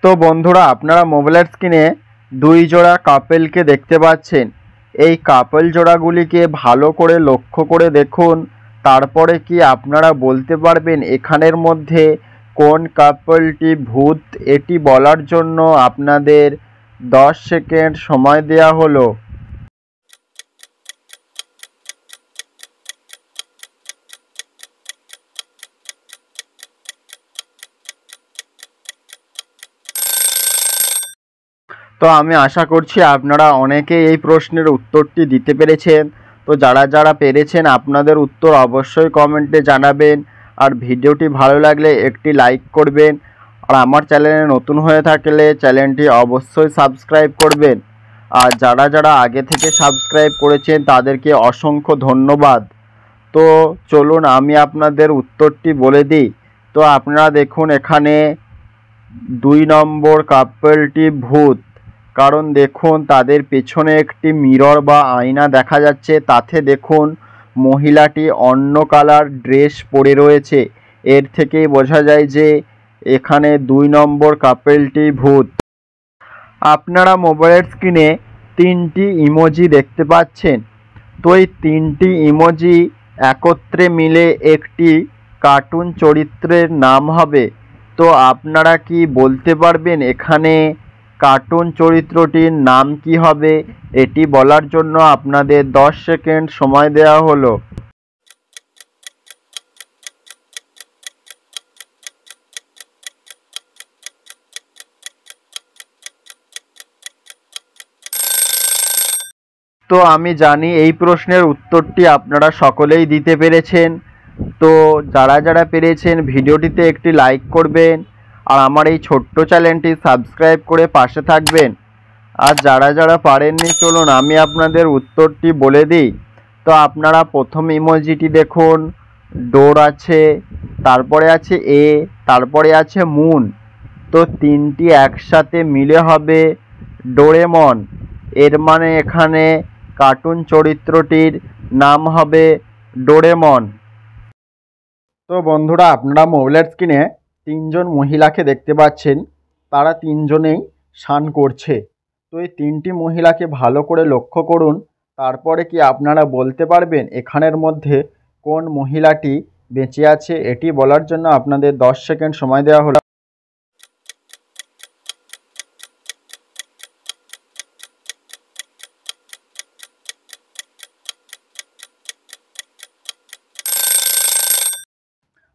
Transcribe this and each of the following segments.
তো বন্ধুরা, আপনারা মোবাইলের স্ক্রিনে দুই জোড়া কাপেলকে দেখতে পাচ্ছেন। এই কাপেল জোড়াগুলিকে ভালো করে লক্ষ্য করে দেখুন। তারপরে কি আপনারা বলতে পারবেন এখানের মধ্যে কোন কাপেলটি ভূত? এটি বলার জন্য আপনাদের 10 সেকেন্ড সময় দেওয়া হলো। তো আমি আশা করছি আপনারা অনেকেই এই প্রশ্নের উত্তরটি দিতে পেরেছেন। তো যারা যারা পেরেছেন আপনাদের উত্তর অবশ্যই কমেন্টে জানাবেন। আর ভিডিওটি ভালো লাগলে একটি লাইক করবেন। আর আমার চ্যানেলে নতুন হয়ে থাকলে চ্যানেলটি অবশ্যই সাবস্ক্রাইব করবেন। আর যারা যারা আগে থেকে সাবস্ক্রাইব করেছেন তাদেরকে অসংখ্য ধন্যবাদ। তো চলুন আমি আপনাদের উত্তরটি বলে দিই। তো আপনারা দেখুন, এখানে 2 নম্বর কাপলটি ভূত। কারণ দেখুন তাদের পেছনে একটি মিরর বা আয়না দেখা যাচ্ছে। তাতে দেখুন মহিলাটি অন্য কালার ড্রেস পরে রয়েছে। এর থেকেই বোঝা যায় যে এখানে 2 নম্বর কাপলটি ভূত। আপনারা মোবাইলের স্ক্রিনে 3টি ইমোজি দেখতে পাচ্ছেন। তো এই 3টি ইমোজি একত্রে মিলে একটি কার্টুন চরিত্রের নাম হবে। তো আপনারা কি বলতে পারবেন এখানে কার্টুন চরিত্রটির নাম কি হবে? এটি বলার জন্য আপনাদের 10 সেকেন্ড সময় দেওয়া হলো। তো আমি জানি এই প্রশ্নের উত্তরটি আপনারা সকলেই দিতে পেরেছেন। তো যারা যারা পেরেছেন ভিডিওটিতে একটি লাইক করবেন। আর আমার এই ছোট্ট চ্যানেলটি সাবস্ক্রাইব করে পাশে থাকবেন। আর যারা যারা পারেননি, চলুন আমি আপনাদের উত্তরটি বলে দিই। তো আপনারা প্রথম ইমোজিটি দেখুন, ডোর আছে, তারপরে আছে এ, তারপরে আছে মুন। তো 3টি একসাথে মিলে হবে ডোরেমন। এর মানে এখানে কার্টুন চরিত্রটির নাম হবে ডোরেমন। তো বন্ধুরা, আপনারা মোবাইলের স্ক্রিনে 3জন মহিলাকে দেখতে পাচ্ছেন। তারা 3জনেই স্নান করছে। তো এই 3টি মহিলাকে ভালো করে লক্ষ্য করুন। তারপরে কি আপনারা বলতে পারবেন এখানের মধ্যে কোন মহিলাটি বেঁচে আছে? এটি বলার জন্য আপনাদের 10 সেকেন্ড সময় দেওয়া হলো।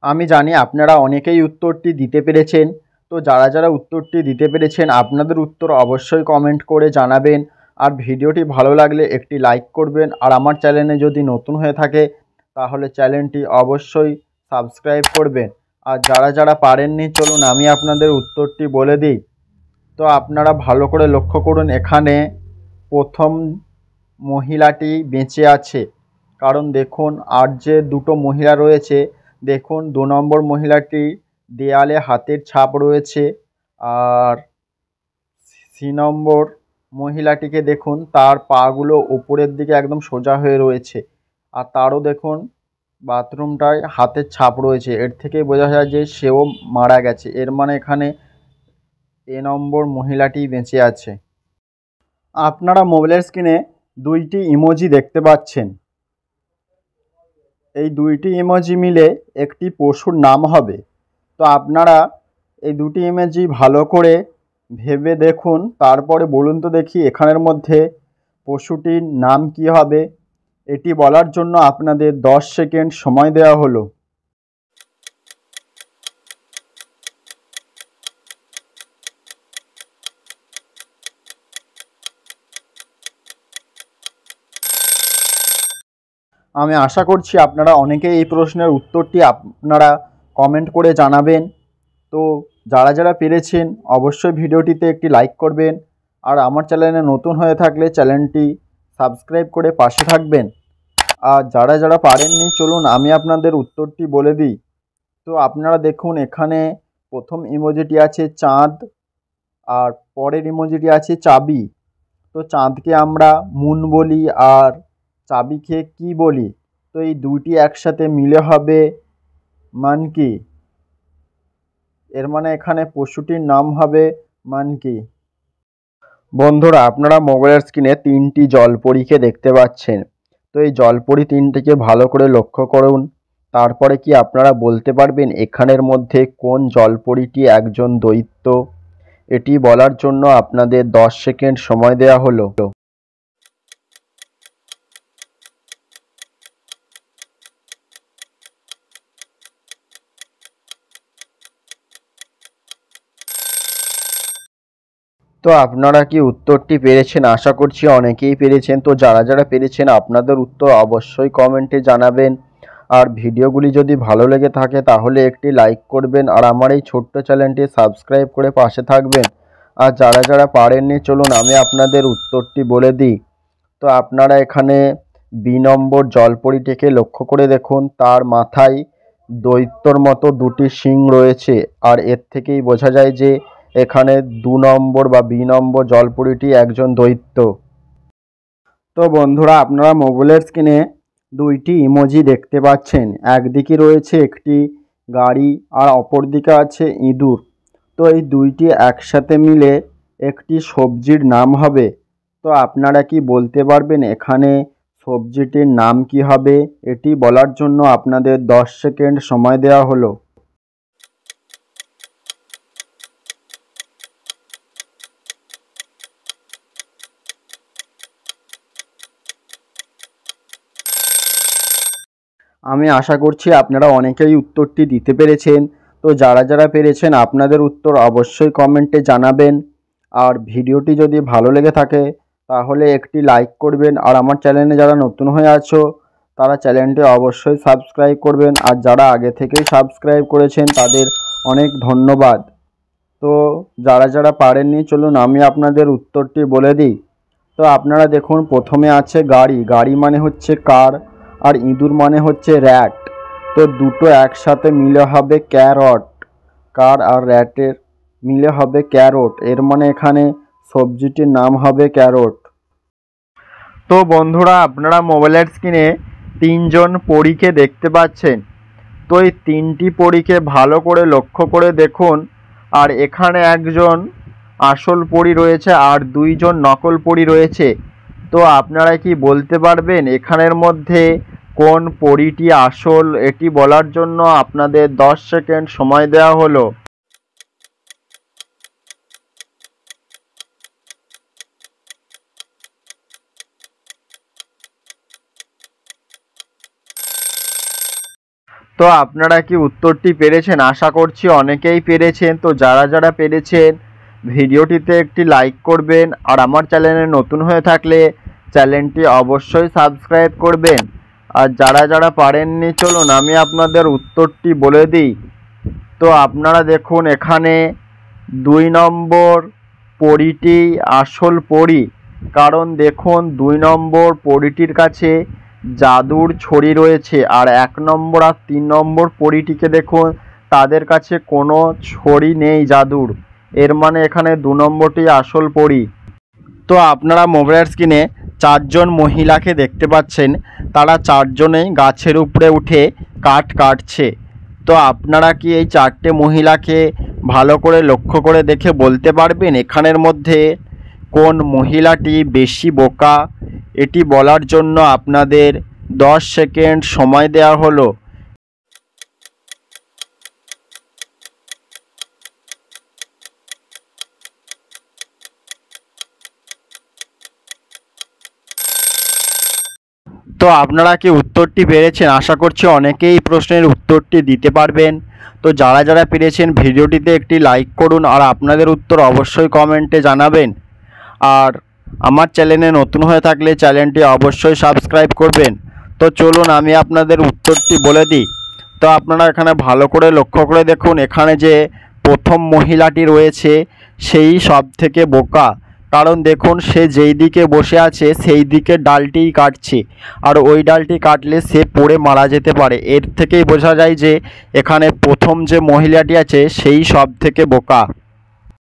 আমি জানি আপনারা অনেকেই উত্তরটি দিতে পেরেছেন। তো যারা যারা উত্তরটি দিতে পেরেছেন আপনাদের উত্তর অবশ্যই কমেন্ট করে জানাবেন। আর ভিডিওটি ভালো লাগলে একটি লাইক করবেন। আর আমার চ্যানেলে যদি নতুন হয়ে থাকে তাহলে চ্যানেলটি অবশ্যই সাবস্ক্রাইব করবেন। আর যারা যারা পারেননি, চলুন আমি আপনাদের উত্তরটি বলে দিই। তো আপনারা ভালো করে লক্ষ্য করুন, এখানে প্রথম মহিলাটি বেঁচে আছে। কারণ দেখুন আর যে দুটো মহিলা রয়েছে, দেখুন 2 নম্বর মহিলাটি দেয়ালে হাতের ছাপ রয়েছে। আর 3 নম্বর মহিলাটিকে দেখুন, তার পাগুলো উপরের দিকে একদম সোজা হয়ে রয়েছে। আর তারও দেখুন বাথরুমটায় হাতের ছাপ রয়েছে। এর থেকেই বোঝা যায় যে সেও মারা গেছে। এর মানে এখানে এ নম্বর মহিলাটি বেঁচে আছে। আপনারা মোবাইলের স্ক্রিনে 2টি ইমোজি দেখতে পাচ্ছেন। এই 2টি ইমোজি মিলে একটি পশুর নাম হবে। তো আপনারা এই 2টি ইমোজি ভালো করে ভেবে দেখুন। তারপরে বলুন তো দেখি এখানের মধ্যে পশুটির নাম কি হবে? এটি বলার জন্য আপনাদের 10 সেকেন্ড সময় দেওয়া হলো। আমি আশা করছি আপনারা অনেকেই এই প্রশ্নের উত্তরটি আপনারা কমেন্ট করে জানাবেন। তো যারা যারা পেরেছেন অবশ্যই ভিডিওটিতে একটি লাইক করবেন। আর আমার চ্যানেলে নতুন হয়ে থাকলে চ্যানেলটি সাবস্ক্রাইব করে পাশে থাকবেন। আর যারা যারা পারেননি, চলুন আমি আপনাদের উত্তরটি বলে দিই। তো আপনারা দেখুন, এখানে প্রথম ইমোজিটি আছে চাঁদ, আর পরের ইমোজিটি আছে চাবি। তো চাঁদকে আমরা মুন বলি, আর চাবিকে কি বলি? তো এই 2টি একসাথে মিলে হবে মানকি। এর মানে এখানে পশুটির নাম হবে মান কি? বন্ধুরা, আপনারা মোবাইলের স্ক্রিনে 3টি জলপরীকে দেখতে পাচ্ছেন। তো এই জলপরী 3টিকে ভালো করে লক্ষ্য করুন। তারপরে কি আপনারা বলতে পারবেন এখানের মধ্যে কোন জলপরীটি একজন দৈত্য? এটি বলার জন্য আপনাদের 10 সেকেন্ড সময় দেওয়া হলো। তো আপনারা কি উত্তরটি পেরেছেন? আশা করছি অনেকেই পেরেছেন। তো যারা যারা পেরেছেন আপনাদের উত্তর অবশ্যই কমেন্টে জানাবেন। আর ভিডিওগুলি যদি ভালো লেগে থাকে তাহলে একটি লাইক করবেন আর আমার এই ছোট্ট চ্যানেলটি সাবস্ক্রাইব করে পাশে থাকবেন। আর যারা যারা পারেননি চলুন আমি আপনাদের উত্তরটি বলে দিই। তো আপনারা এখানে বি নম্বর জলপরীটিকে লক্ষ্য করে দেখুন, তার মাথায় দৈত্যর মতো 2টি শিং রয়েছে। আর এর থেকেই বোঝা যায় যে এখানে 2 নম্বর বা বি নম্বর জলপরীটি একজন দৈত্য। তো বন্ধুরা, আপনারা মোবাইলের স্ক্রিনে 2টি ইমোজি দেখতে পাচ্ছেন। একদিকে রয়েছে একটি গাড়ি আর অপর দিকে আছে ইঁদুর। তো এই 2টি একসাথে মিলে একটি সবজির নাম হবে। তো আপনারা কি বলতে পারবেন এখানে সবজিটির নাম কি হবে? এটি বলার জন্য আপনাদের 10 সেকেন্ড সময় দেওয়া হলো। আমি আশা করছি আপনারা অনেকেই উত্তরটি দিতে পেরেছেন। তো যারা যারা পেরেছেন আপনাদের উত্তর অবশ্যই কমেন্টে জানাবেন। আর ভিডিওটি যদি ভালো লেগে থাকে তাহলে একটি লাইক করবেন। আর আমার চ্যানেলে যারা নতুন হয়ে আছো তারা চ্যানেলটি অবশ্যই সাবস্ক্রাইব করবেন। আর যারা আগে থেকেই সাবস্ক্রাইব করেছেন তাদের অনেক ধন্যবাদ। তো যারা যারা পারেননি চলুন আমি আপনাদের উত্তরটি বলে দিই। তো আপনারা দেখুন, প্রথমে আছে গাড়ি। গাড়ি মানে হচ্ছে কার, আর ইঁদুর মানে হচ্ছে র্যাট। তো দুটো একসাথে মিলে হবে ক্যারট। কার আর র্যাটের মিলে হবে ক্যারট। এর মানে এখানে সবজিটির নাম হবে ক্যারট। তো বন্ধুরা, আপনারা মোবাইলের স্ক্রিনে 3জন পরীকে দেখতে পাচ্ছেন। তো এই 3টি পরীকে ভালো করে লক্ষ্য করে দেখুন। আর এখানে একজন আসল পরী রয়েছে আর 2জন নকল পরী রয়েছে। তো আপনারা কি বলতে পারবেন এখানের মধ্যে কোন পরীটি আসল? এটি বলার জন্য আপনাদের 10 সেকেন্ড সময় দেওয়া হলো। তো আপনারা কি উত্তরটি পেরেছেন? আশা করছি অনেকেই পেরেছেন। তো যারা যারা পেরেছেন ভিডিওটিতে একটি লাইক করবেন। আর আমার চ্যানেলে নতুন হয়ে থাকলে চ্যানেলটি অবশ্যই সাবস্ক্রাইব করবেন। আর যারা যারা পারেননি চলুন আমি আপনাদের উত্তরটি বলে দিই। তো আপনারা দেখুন এখানে 2 নম্বর পরীটি আসল পরী। কারণ দেখুন 2 নম্বর পরীটির কাছে জাদুর ছড়ি রয়েছে। আর 1 নম্বর আর 3 নম্বর পরীটিকে দেখুন, তাদের কাছে কোনো ছড়ি নেই জাদুর। এর মানে এখানে 2 নম্বরটি আসল পরী। তো আপনারা মোবাইলের স্ক্রিনে 4জন মহিলাকে দেখতে পাচ্ছেন। তারা 4জনেই গাছের উপরে উঠে কাঠ কাটছে। তো আপনারা কি এই 4টে মহিলাকে ভালো করে লক্ষ্য করে দেখে বলতে পারবেন এখানের মধ্যে কোন মহিলাটি বেশি বোকা? এটি বলার জন্য আপনাদের 10 সেকেন্ড সময় দেওয়া হলো। তো আপনারা কি উত্তরটি পেরেছেন? আশা করছি অনেকেই এই প্রশ্নের উত্তরটি দিতে পারবেন। তো যারা যারা পেরেছেন ভিডিওটিতে একটি লাইক করুন আর আপনাদের উত্তর অবশ্যই কমেন্টে জানাবেন। আর আমার চ্যানেলে নতুন হয়ে থাকলে চ্যানেলটি অবশ্যই সাবস্ক্রাইব করবেন। তো চলুন আমি আপনাদের উত্তরটি বলে দিই। তো আপনারা এখানে ভালো করে লক্ষ্য করে দেখুন, এখানে যে প্রথম মহিলাটি রয়েছে সেই সব থেকে বোকা। কারণ দেখুন সে যেই দিকে বসে আছে সেই দিকের ডালটিই কাটছে। আর ওই ডালটি কাটলে সে পড়ে মারা যেতে পারে। এর থেকেই বোঝা যায় যে এখানে প্রথম যে মহিলাটি আছে সেই সব থেকে বোকা।